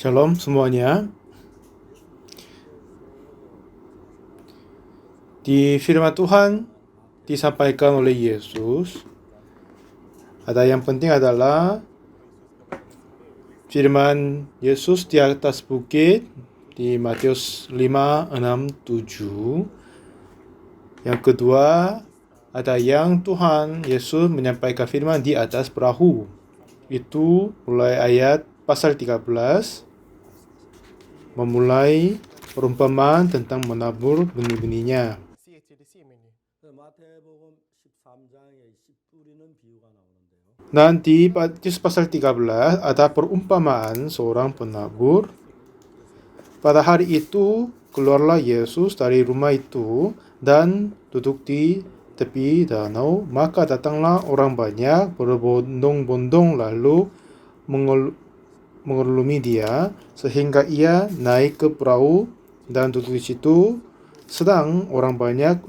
Shalom semuanya. Di firman Tuhan disampaikan oleh Yesus, ada yang penting adalah firman Yesus di atas bukit di Matius 5, 6, 7. Yang kedua, ada yang Tuhan Yesus menyampaikan firman di atas perahu. Itu mulai ayat pasal 13, memulai perumpamaan tentang menabur benih-benihnya. Dan di Matius pasal 13 ada perumpamaan seorang penabur. Pada hari itu keluarlah Yesus dari rumah itu dan duduk di tepi danau. Maka datanglah orang banyak berbondong-bondong lalu mengelumi dia sehingga ia naik ke perahu dan duduk di situ. Sedang orang banyak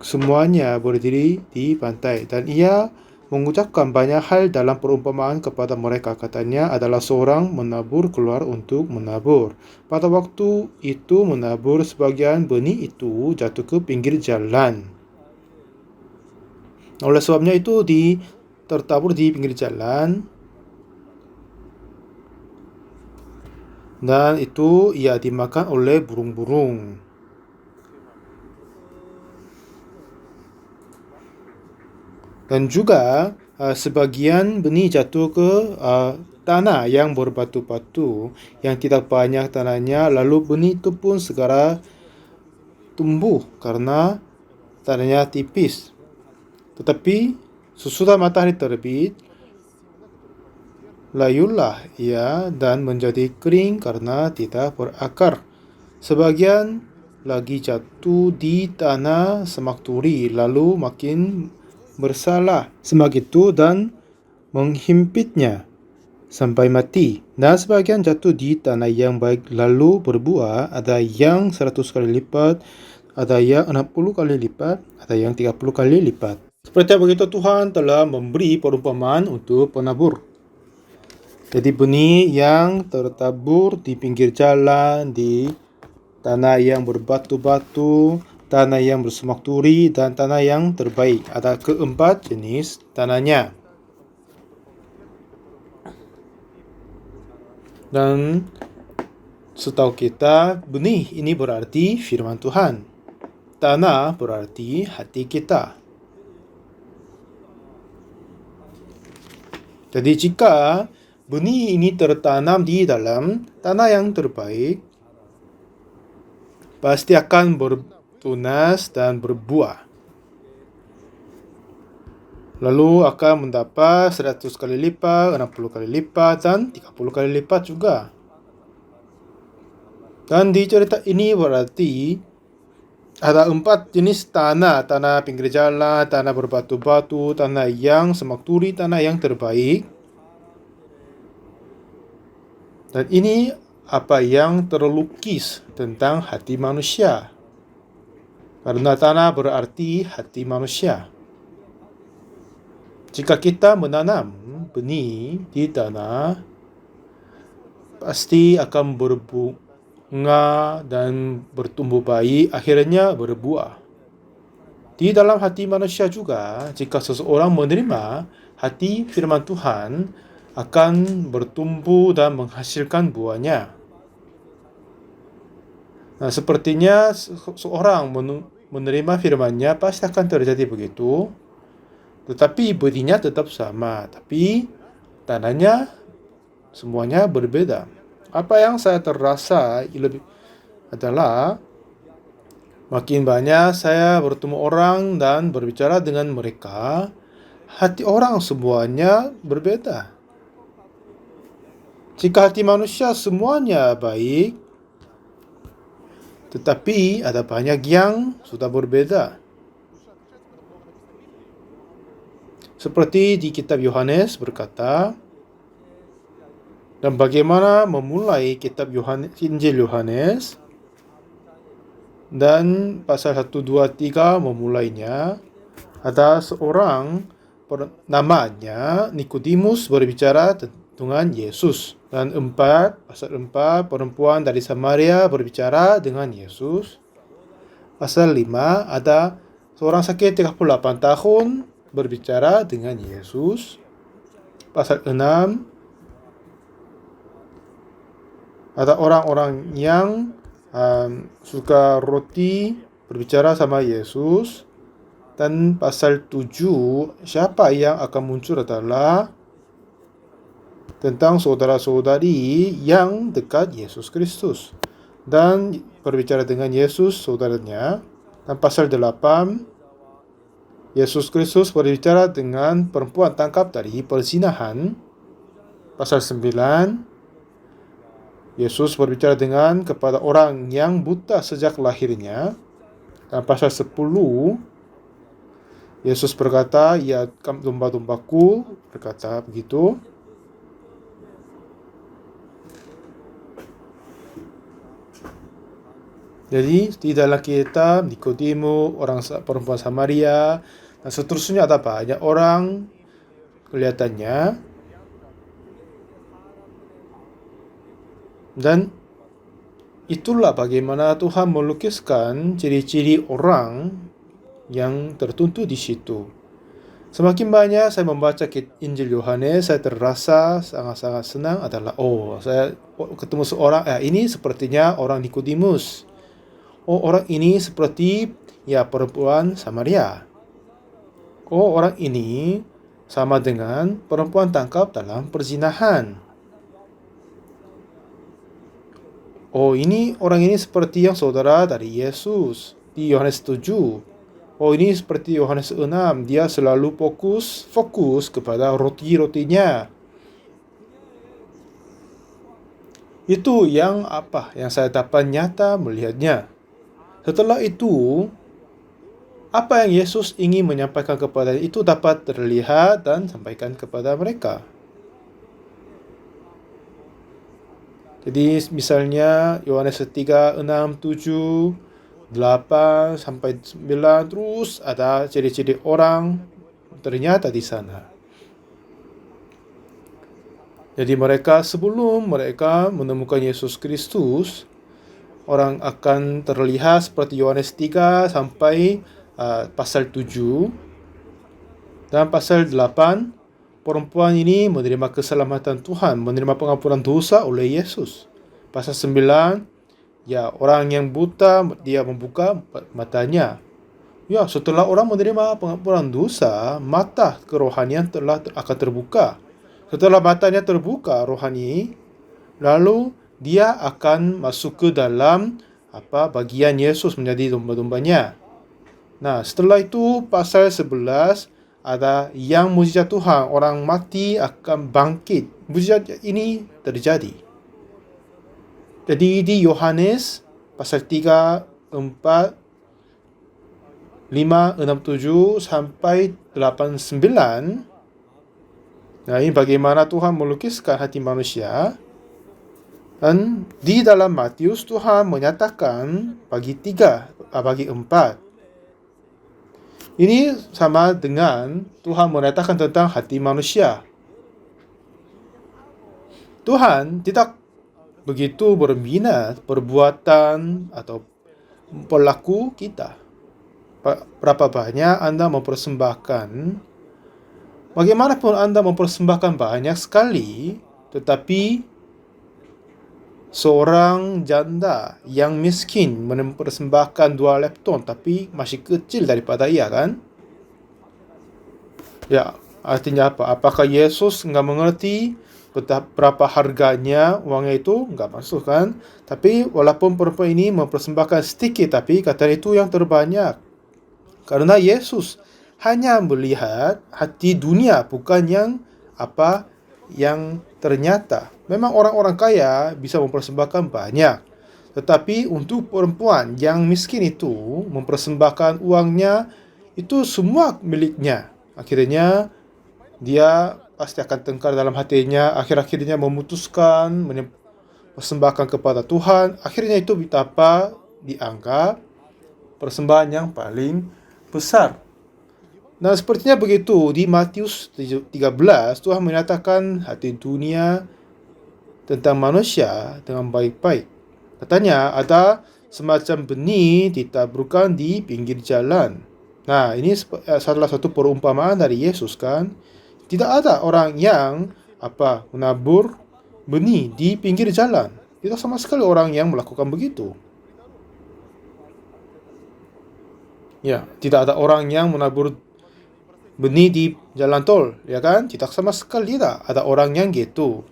semuanya berdiri di pantai, dan ia mengucapkan banyak hal dalam perumpamaan kepada mereka. Katanya adalah seorang menabur keluar untuk menabur. Pada waktu itu menabur sebagian benih itu jatuh ke pinggir jalan. Oleh sebabnya itu tertabur di pinggir jalan, dan itu ia dimakan oleh burung-burung. Dan juga sebagian benih jatuh ke tanah yang berbatu-batu, yang tidak banyak tanahnya, lalu benih itu pun segera tumbuh karena tanahnya tipis. Tetapi sesudah matahari terbit, layulah ia dan menjadi kering karena tidak berakar. Sebagian lagi jatuh di tanah semak turi, lalu makin bersalah semak itu dan menghimpitnya sampai mati. Dan sebagian jatuh di tanah yang baik lalu berbuah, ada yang 100 kali lipat, ada yang 60 kali lipat, ada yang 30 kali lipat. Seperti begitu Tuhan telah memberi perumpamaan untuk penabur. Jadi benih yang tertabur di pinggir jalan, di tanah yang berbatu-batu, tanah yang bersemak turi, dan tanah yang terbaik. Ada keempat jenis tanahnya. Dan setahu kita, benih ini berarti firman Tuhan. Tanah berarti hati kita. Jadi jika benih ini tertanam di dalam tanah yang terbaik, pasti akan bertunas dan berbuah. Lalu akan mendapat 100 kali lipat, 60 kali lipat, dan 30 kali lipat juga. Dan di cerita ini berarti ada 4 jenis tanah. Tanah pinggir jalan, tanah berbatu-batu, tanah yang semak turi, tanah yang terbaik. Dan ini apa yang terlukis tentang hati manusia. Karena tanah berarti hati manusia. Jika kita menanam benih di tanah, pasti akan berbunga dan bertumbuh baik, akhirnya berbuah. Di dalam hati manusia juga, jika seseorang menerima hati firman Tuhan, akan bertumbuh dan menghasilkan buahnya. Nah, sepertinya seorang menerima firman-Nya pasti akan terjadi begitu. Tetapi benihnya tetap sama, tapi tanahnya semuanya berbeda. Apa yang saya terasa lebih adalah makin banyak saya bertemu orang dan berbicara dengan mereka, hati orang semuanya berbeda. Jika hati manusia semuanya baik, tetapi ada banyak yang sudah berbeda. Seperti di kitab Yohanes berkata, dan bagaimana memulai kitab Injil Yohanes, dan pasal 1, 2, 3 memulainya, ada seorang namanya Nikodemus berbicara dengan Yesus. Dan pasal 4, perempuan dari Samaria berbicara dengan Yesus. Pasal 5, ada seorang sakit 38 tahun berbicara dengan Yesus. Pasal 6, ada orang-orang yang suka roti berbicara sama Yesus. Dan pasal 7, siapa yang akan muncul adalah tentang saudara-saudari yang dekat Yesus Kristus. Dan berbicara dengan Yesus, saudaranya. Dan pasal 8, Yesus Kristus berbicara dengan perempuan tangkap dari perzinahan. Pasal 9, Yesus berbicara kepada orang yang buta sejak lahirnya. Dan pasal 10, Yesus berkata, "Ya, domba-dombaku," berkata begitu. Jadi di dalam kitab Nikodemus, perempuan Samaria, dan seterusnya ada banyak orang kelihatannya. Dan itulah bagaimana Tuhan melukiskan ciri-ciri orang yang tertentu di situ. Semakin banyak saya membaca Injil Yohanes, saya terasa sangat-sangat senang adalah, saya ketemu seorang, ini sepertinya orang Nikodemus. Orang ini seperti perempuan Samaria. Orang ini sama dengan perempuan tangkap dalam perzinahan. Orang ini seperti yang saudara dari Yesus di Yohanes 7. Ini seperti Yohanes 6. Dia selalu fokus kepada roti-rotinya. Itu yang saya dapat nyata melihatnya. Setelah itu, apa yang Yesus ingin menyampaikan kepada itu dapat terlihat dan sampaikan kepada mereka. Jadi misalnya Yohanes 3, 6, 7, 8 sampai 9, terus ada ciri-ciri orang ternyata di sana. Jadi sebelum mereka menemukan Yesus Kristus, orang akan terlihat seperti Yohanes 3 sampai pasal 7. Dan pasal 8, perempuan ini menerima keselamatan Tuhan, menerima pengampunan dosa oleh Yesus. Pasal 9, orang yang buta, dia membuka matanya. Setelah orang menerima pengampunan dosa, mata kerohanian akan terbuka. Setelah matanya terbuka rohani, lalu dia akan masuk ke dalam bagian Yesus menjadi domba-dombanya. Nah, setelah itu pasal 11, ada yang mujizat Tuhan, orang mati akan bangkit. Mujizat ini terjadi. Jadi di Yohanes pasal 3, 4, 5, 6, 7 sampai 8, 9. Nah, ini bagaimana Tuhan melukiskan hati manusia. Dan di dalam Matius, Tuhan menyatakan bagi 4. Ini sama dengan Tuhan menyatakan tentang hati manusia. Tuhan tidak begitu berminat perbuatan atau perilaku kita. Berapa banyak Anda mempersembahkan, bagaimanapun Anda mempersembahkan banyak sekali, tetapi seorang janda yang miskin mempersembahkan 2 lepton tapi masih kecil daripada ia, kan? Artinya apa? Apakah Yesus enggak mengerti berapa harganya uangnya itu? Enggak masuk, kan? Tapi walaupun perempuan ini mempersembahkan sedikit, tapi kata itu yang terbanyak. Karena Yesus hanya melihat hati dunia, bukan yang ternyata. Memang orang-orang kaya bisa mempersembahkan banyak. Tetapi untuk perempuan yang miskin itu, mempersembahkan uangnya, itu semua miliknya. Akhirnya, dia pasti akan tengkar dalam hatinya. Akhir-akhirnya memutuskan mempersembahkan kepada Tuhan. Akhirnya itu dianggap persembahan yang paling besar. Nah, sepertinya begitu di Matius 13 Tuhan menyatakan hati dunia tentang manusia dengan baik-baik. Katanya ada semacam benih ditaburkan di pinggir jalan. Nah, ini salah satu perumpamaan dari Yesus kan. Tidak ada orang yang menabur benih di pinggir jalan. Tidak sama sekali orang yang melakukan begitu. Ya, tidak ada orang yang menabur benih di jalan tol, ya kan? Tidak sama sekali tidak ada orang yang gitu.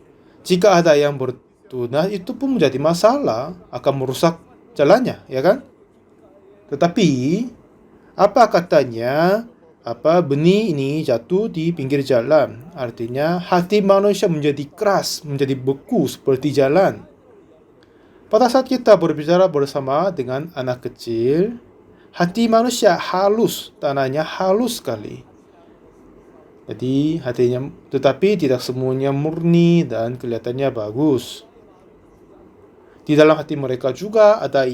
Jika ada yang bertunas, itu pun menjadi masalah, akan merusak jalannya, ya kan? Tetapi apa katanya? Benih ini jatuh di pinggir jalan. Artinya hati manusia menjadi keras, menjadi beku seperti jalan. Pada saat kita berbicara bersama dengan anak kecil, hati manusia halus, tanahnya halus sekali. Jadi hatinya, tetapi tidak semuanya murni dan kelihatannya bagus. Di dalam hati mereka juga ada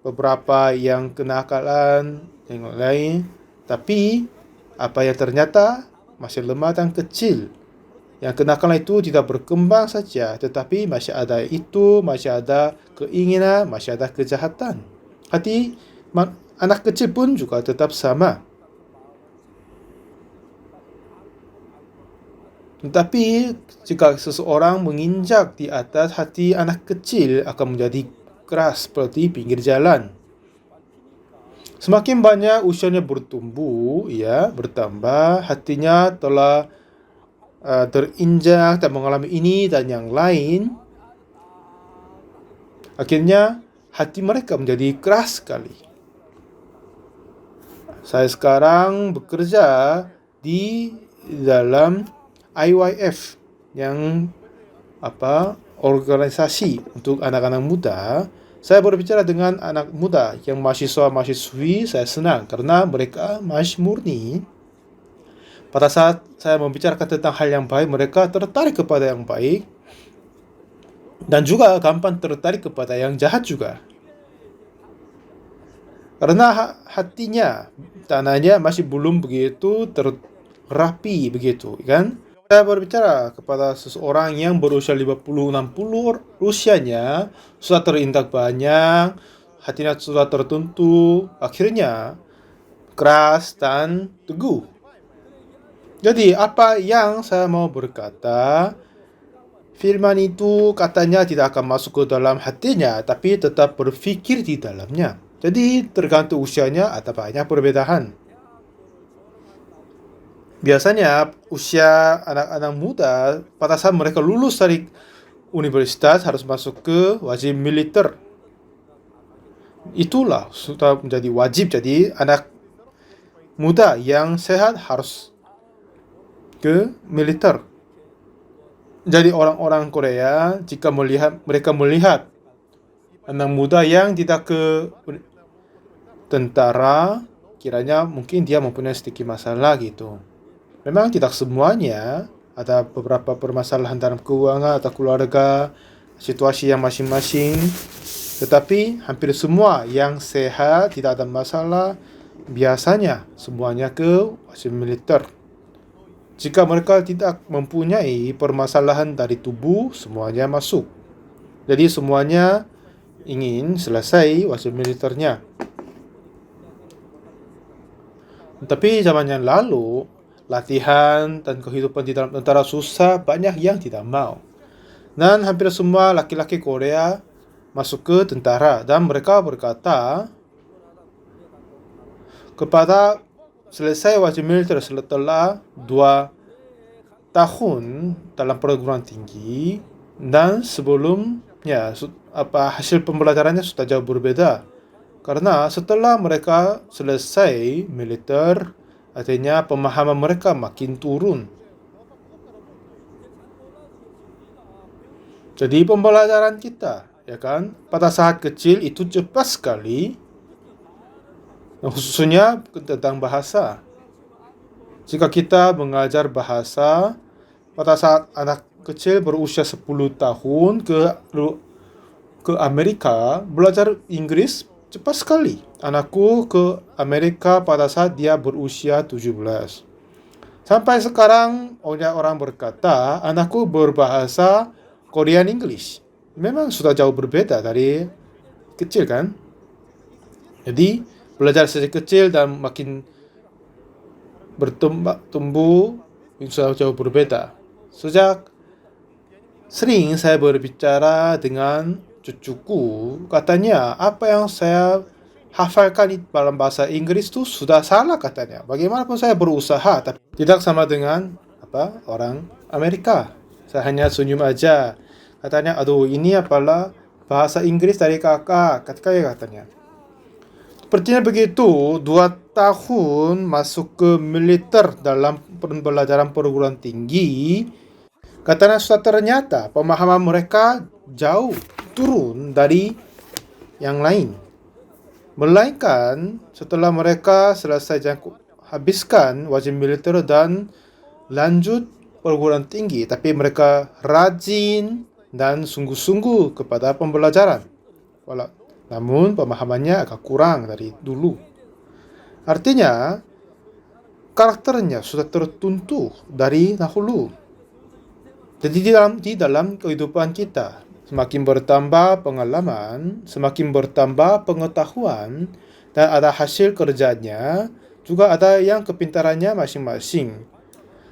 beberapa yang kenakalan yang lain, tapi apa yang ternyata masih lemah dan kecil. Yang kenakalan itu tidak berkembang saja, tetapi masih ada keinginan, masih ada kejahatan. Hati anak kecil pun juga tetap sama. Tetapi jika seseorang menginjak di atas, hati anak kecil akan menjadi keras seperti pinggir jalan. Semakin banyak usianya bertambah, hatinya telah terinjak dan mengalami ini dan yang lain. Akhirnya hati mereka menjadi keras sekali. Saya sekarang bekerja di dalam IYF yang organisasi untuk anak-anak muda. Saya berbicara dengan anak muda yang mahasiswa-mahasiswi. Saya senang karena mereka masih murni. Pada saat saya membicarakan tentang hal yang baik, mereka tertarik kepada yang baik dan juga gampang tertarik kepada yang jahat juga. Karena hatinya, tanahnya masih belum begitu terapi begitu, kan? Saya berbicara kepada seseorang yang berusia 50-60, usianya sudah terintak banyak, hatinya sudah tertentu, akhirnya keras dan teguh. Jadi apa yang saya mau berkata, firman itu katanya tidak akan masuk ke dalam hatinya, tapi tetap berpikir di dalamnya. Jadi tergantung usianya ada banyak perbedaan. Biasanya usia anak-anak muda pada saat mereka lulus dari universitas harus masuk ke wajib militer. Itulah sudah menjadi wajib. Jadi anak muda yang sehat harus ke militer. Jadi orang-orang Korea jika mereka melihat anak muda yang tidak ke tentara, kiranya mungkin dia mempunyai sedikit masalah gitu. Memang tidak semuanya, ada beberapa permasalahan dalam keuangan atau keluarga, situasi yang masing-masing. Tetapi hampir semua yang sehat, tidak ada masalah, biasanya semuanya ke wajib militer. Jika mereka tidak mempunyai permasalahan dari tubuh, semuanya masuk. Jadi semuanya ingin selesai wajib militernya. Tapi zaman yang lalu, latihan dan kehidupan di dalam tentara susah, banyak yang tidak mau. Dan hampir semua laki-laki Korea masuk ke tentara. Dan mereka berkata, kepada selesai wajib militer setelah 2 tahun dalam perguruan tinggi, dan sebelumnya hasil pembelajarannya sudah jauh berbeda. Karena setelah mereka selesai militer, artinya pemahaman mereka makin turun. Jadi pembelajaran kita, ya kan, pada saat kecil itu cepat sekali, khususnya tentang bahasa. Jika kita mengajar bahasa pada saat anak kecil berusia 10 tahun ke Amerika belajar Inggris, Cepat sekali. Anakku ke Amerika pada saat dia berusia 17. Sampai sekarang banyak orang berkata anakku berbahasa Korean English. Memang sudah jauh berbeda dari kecil kan? Jadi belajar sejak kecil dan makin bertumbuh sudah jauh berbeda. Sejak sering saya berbicara dengan cucuku, katanya apa yang saya hafalkan dalam bahasa Inggris itu sudah salah katanya. Bagaimanapun saya berusaha, tapi tidak sama dengan orang Amerika. Saya hanya senyum aja. Katanya, aduh ini apalah bahasa Inggris dari kakak, katanya. Sepertinya begitu, 2 tahun masuk ke militer dalam pembelajaran perguruan tinggi, katanya sudah ternyata pemahaman mereka jauh turun dari yang lain. Melainkan setelah mereka selesai habiskan wajib militer dan lanjut perguruan tinggi, tapi mereka rajin dan sungguh-sungguh kepada pembelajaran. Namun pemahamannya agak kurang dari dulu. Artinya, karakternya sudah tertentu dari dahulu. Jadi di dalam kehidupan kita, semakin bertambah pengalaman, semakin bertambah pengetahuan, dan ada hasil kerjanya, juga ada yang kepintarannya masing-masing.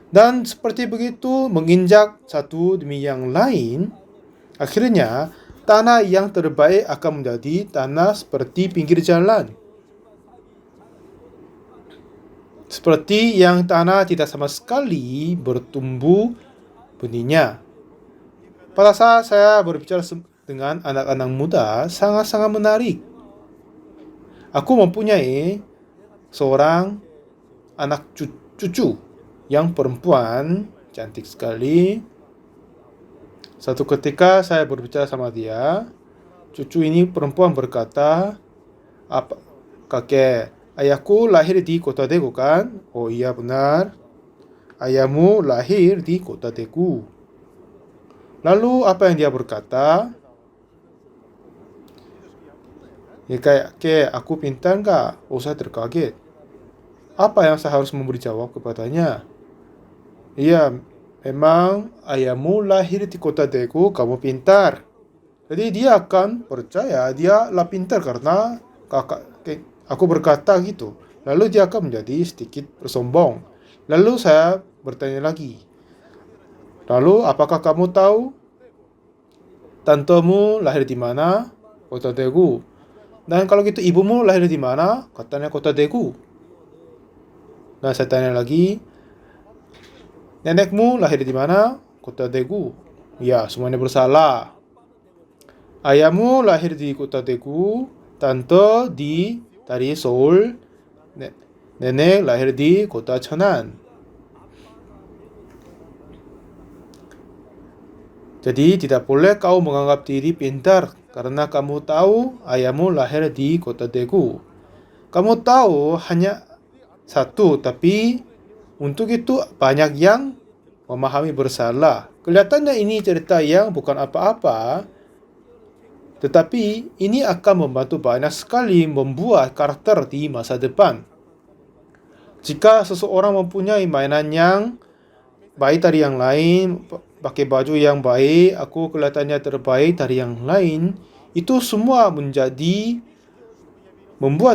Dan seperti begitu menginjak satu demi yang lain, akhirnya tanah yang terbaik akan menjadi tanah seperti pinggir jalan. Seperti yang tanah tidak sama sekali bertumbuh benihnya. Pada saat saya berbicara dengan anak-anak muda, sangat-sangat menarik. Aku mempunyai seorang anak cucu yang perempuan, cantik sekali. Satu ketika saya berbicara sama dia, cucu ini perempuan berkata, kakek, ayahku lahir di kota Daegu kan? Oh iya benar. Ayahmu lahir di kota Daegu. Lalu apa yang dia berkata? Ya kayak aku pintar nggak? Oh saya terkaget. Apa yang saya harus memberi jawab kepadanya? Iya, memang ayahmu lahir di kota Daegu, kamu pintar. Jadi dia akan percaya dia lah pintar karena aku berkata gitu. Lalu dia akan menjadi sedikit bersombong. Lalu saya bertanya lagi. Lalu apakah kamu tahu tantemu lahir di mana? Kota Daegu. Dan kalau gitu ibumu lahir di mana? Katanya kota Daegu. Nah saya tanya lagi, nenekmu lahir di mana? Kota Daegu. Ya, semuanya bersalah. Ayahmu lahir di kota Daegu, tante dari Seoul, nenek lahir di kota Cheonan. Jadi tidak boleh kau menganggap diri pintar karena kamu tahu ayahmu lahir di kota Daegu. Kamu tahu hanya satu, tapi untuk itu banyak yang memahami bersalah. Kelihatannya ini cerita yang bukan apa-apa, tetapi ini akan membantu banyak sekali membuat karakter di masa depan. Jika seseorang mempunyai mainan yang baik dari yang lain, pakai baju yang baik, aku kelihatannya terbaik dari yang lain, itu semua membuat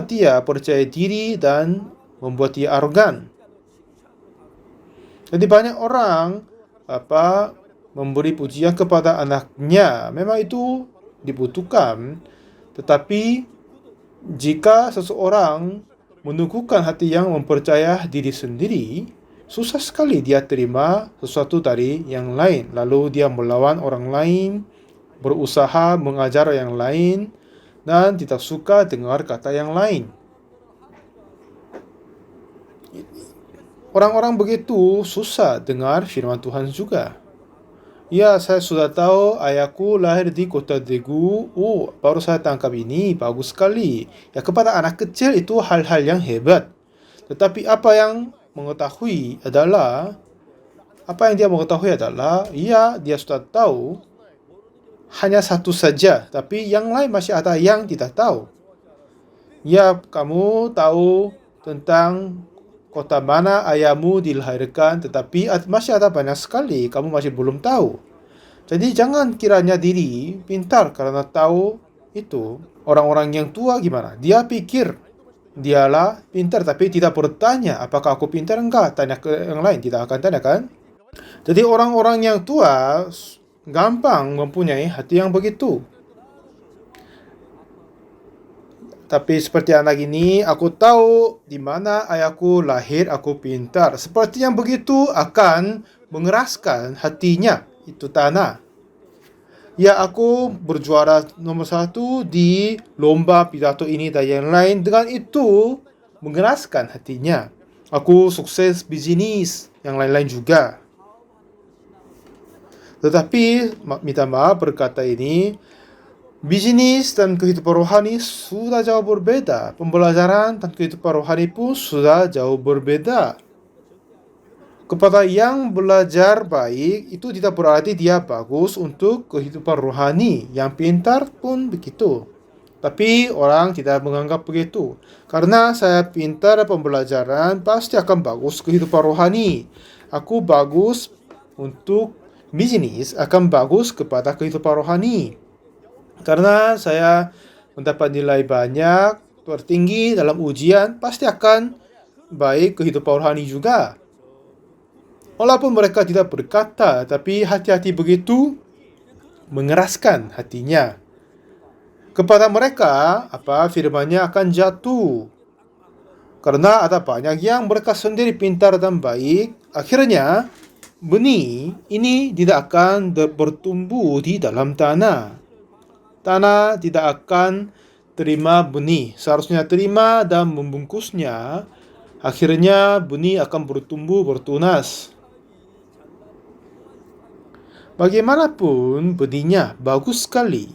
dia percaya diri dan membuat dia arogan. Jadi banyak orang memberi pujian kepada anaknya, memang itu dibutuhkan. Tetapi jika seseorang menunggukan hati yang mempercaya diri sendiri, susah sekali dia terima sesuatu dari yang lain. Lalu dia melawan orang lain, berusaha mengajar yang lain, dan tidak suka dengar kata yang lain. Orang-orang begitu susah dengar firman Tuhan juga. Ya, saya sudah tahu ayahku lahir di kota Daegu. Oh, baru saya tangkap ini. Bagus sekali. Ya, kepada anak kecil itu hal-hal yang hebat. Tetapi apa yang dia mengetahui adalah, ya, dia sudah tahu hanya satu saja. Tapi yang lain masih ada yang tidak tahu. Ya, kamu tahu tentang kota mana ayahmu dilahirkan, tetapi masih ada banyak sekali kamu masih belum tahu. Jadi jangan kiranya diri pintar karena tahu itu. Orang-orang yang tua gimana? Dia pikir dialah pintar tapi tidak bertanya apakah aku pintar enggak. Tanya ke yang lain, tidak akan tanya kan? Jadi orang-orang yang tua gampang mempunyai hati yang begitu. Tapi seperti anak ini, aku tahu di mana ayahku lahir, aku pintar. Seperti yang begitu akan mengeraskan hatinya, itu tanah. Ya, aku berjuara nomor 1 di lomba pidato ini dan yang lain. Dengan itu, mengeraskan hatinya. Aku sukses bisnis, yang lain-lain juga. Tetapi, minta maaf berkata ini, bisnis dan kehidupan rohani sudah jauh berbeda. Pembelajaran dan kehidupan rohani pun sudah jauh berbeda. Kepada yang belajar baik, itu tidak berarti dia bagus untuk kehidupan rohani. Yang pintar pun begitu. Tapi orang tidak menganggap begitu. Karena saya pintar pembelajaran, pasti akan bagus kehidupan rohani. Aku bagus untuk bisnis, akan bagus kepada kehidupan rohani. Karena saya mendapat nilai banyak, tertinggi dalam ujian, pasti akan baik kehidupan rohani juga. Walaupun mereka tidak berkata, tapi hati-hati begitu mengeraskan hatinya. Kepada mereka, firman-Nya akan jatuh. Karena ada banyak yang mereka sendiri pintar dan baik, akhirnya benih ini tidak akan bertumbuh di dalam tanah. Tanah tidak akan terima benih. Seharusnya terima dan membungkusnya. Akhirnya benih akan bertumbuh bertunas. Bagaimanapun benihnya bagus sekali.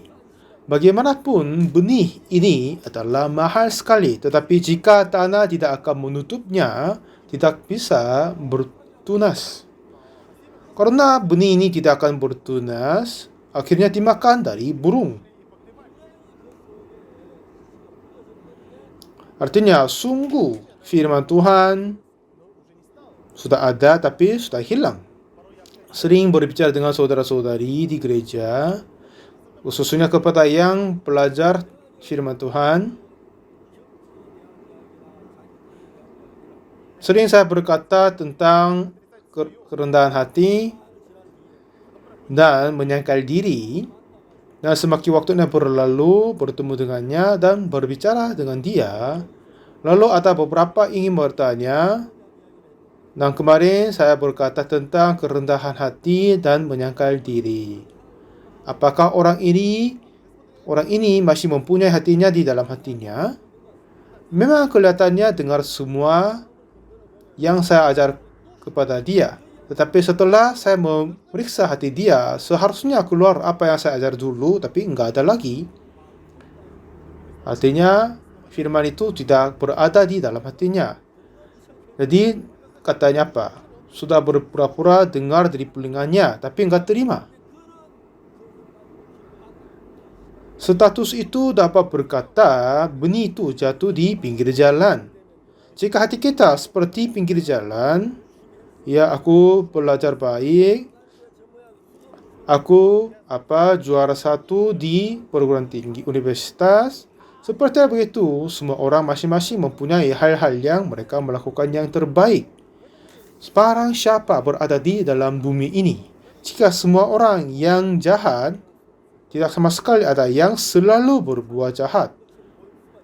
Bagaimanapun benih ini adalah mahal sekali. Tetapi jika tanah tidak akan menutupnya, tidak bisa bertunas. Karena benih ini tidak akan bertunas, akhirnya dimakan dari burung. Artinya, sungguh firman Tuhan sudah ada tapi sudah hilang. Sering berbicara dengan saudara-saudari di gereja, khususnya kepada yang belajar firman Tuhan. Sering saya berkata tentang kerendahan hati dan menyangkal diri. Dan semakin waktunya berlalu, bertemu dengannya dan berbicara dengan dia, lalu ada beberapa ingin bertanya. Dan kemarin saya berkata tentang kerendahan hati dan menyangkal diri. Apakah orang ini masih mempunyai hatinya di dalam hatinya? Memang kelihatannya dengar semua yang saya ajar kepada dia. Tetapi setelah saya memeriksa hati dia, seharusnya keluar apa yang saya ajar dulu, tapi enggak ada lagi. Artinya, firman itu tidak berada di dalam hatinya. Jadi, katanya apa? Sudah berpura-pura dengar dari telinganya, tapi enggak terima. Status itu dapat berkata, benih itu jatuh di pinggir jalan. Jika hati kita seperti pinggir jalan, ya, aku belajar baik. Aku juara 1 di perguruan tinggi universitas. Seperti begitu, semua orang masing-masing mempunyai hal-hal yang mereka melakukan yang terbaik. Sekarang siapa berada di dalam bumi ini? Jika semua orang yang jahat, tidak sama sekali ada yang selalu berbuat jahat.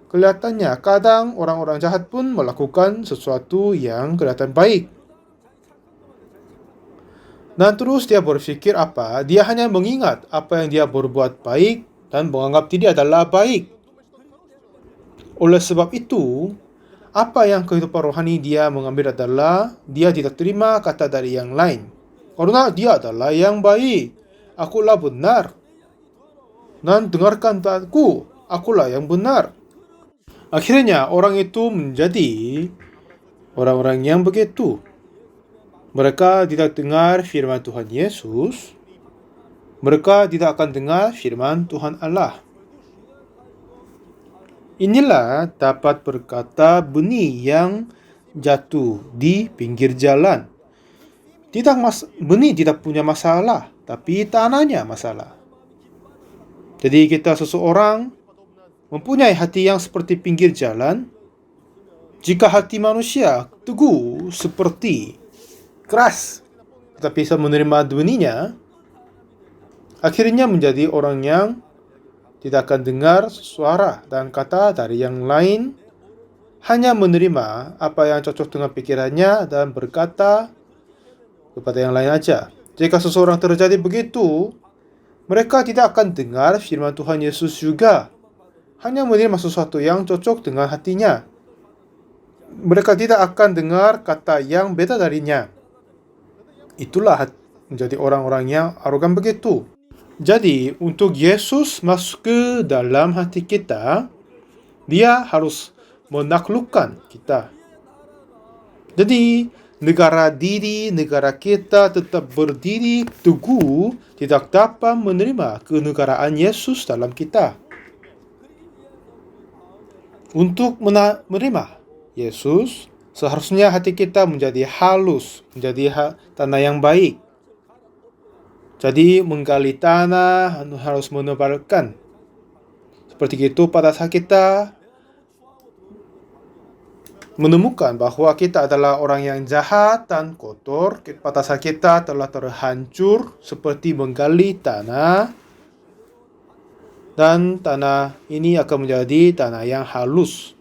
Kelihatannya kadang orang-orang jahat pun melakukan sesuatu yang kelihatan baik. Dan terus dia berpikir dia hanya mengingat apa yang dia berbuat baik dan menganggap dia adalah baik. Oleh sebab itu, apa yang kehidupan rohani dia mengambil adalah dia tidak terima kata dari yang lain. Karena dia adalah yang baik. Akulah benar. Dan dengarkan akulah yang benar. Akhirnya orang itu menjadi orang-orang yang begitu. Mereka tidak dengar firman Tuhan Yesus. Mereka tidak akan dengar firman Tuhan Allah. Inilah dapat berkata benih yang jatuh di pinggir jalan. Benih tidak punya masalah, tapi tanahnya masalah. Jadi kita seseorang mempunyai hati yang seperti pinggir jalan. Jika hati manusia teguh seperti keras, tetapi bisa menerima benihnya, akhirnya menjadi orang yang tidak akan dengar suara dan kata dari yang lain, hanya menerima apa yang cocok dengan pikirannya dan berkata kepada yang lain aja. Jika seseorang terjadi begitu, mereka tidak akan dengar firman Tuhan Yesus juga, hanya menerima sesuatu yang cocok dengan hatinya. Mereka tidak akan dengar kata yang beda darinya. Itulah menjadi orang-orang yang arogan begitu. Jadi, untuk Yesus masuk ke dalam hati kita, dia harus menaklukkan kita. Jadi, negara kita tetap berdiri teguh, tidak dapat menerima kenegaraan Yesus dalam kita. Untuk menerima Yesus, seharusnya hati kita menjadi halus, menjadi tanah yang baik. Jadi menggali tanah harus menebalkan. Seperti itu pada saat kita menemukan bahwa kita adalah orang yang jahat dan kotor, pada saat kita telah terhancur seperti menggali tanah, dan tanah ini akan menjadi tanah yang halus.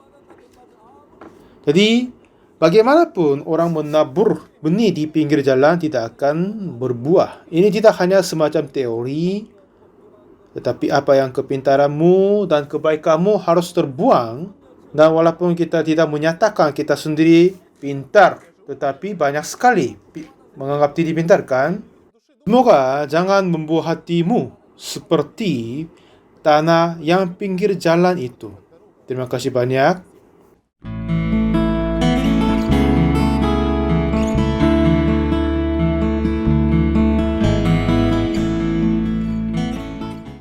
Jadi, bagaimanapun orang menabur benih di pinggir jalan tidak akan berbuah. Ini tidak hanya semacam teori, tetapi apa yang kepintaranmu dan kebaikanmu harus terbuang. Dan walaupun kita tidak menyatakan kita sendiri pintar, tetapi banyak sekali menganggap diri pintar kan? Semoga jangan membuat hatimu seperti tanah yang pinggir jalan itu. Terima kasih banyak.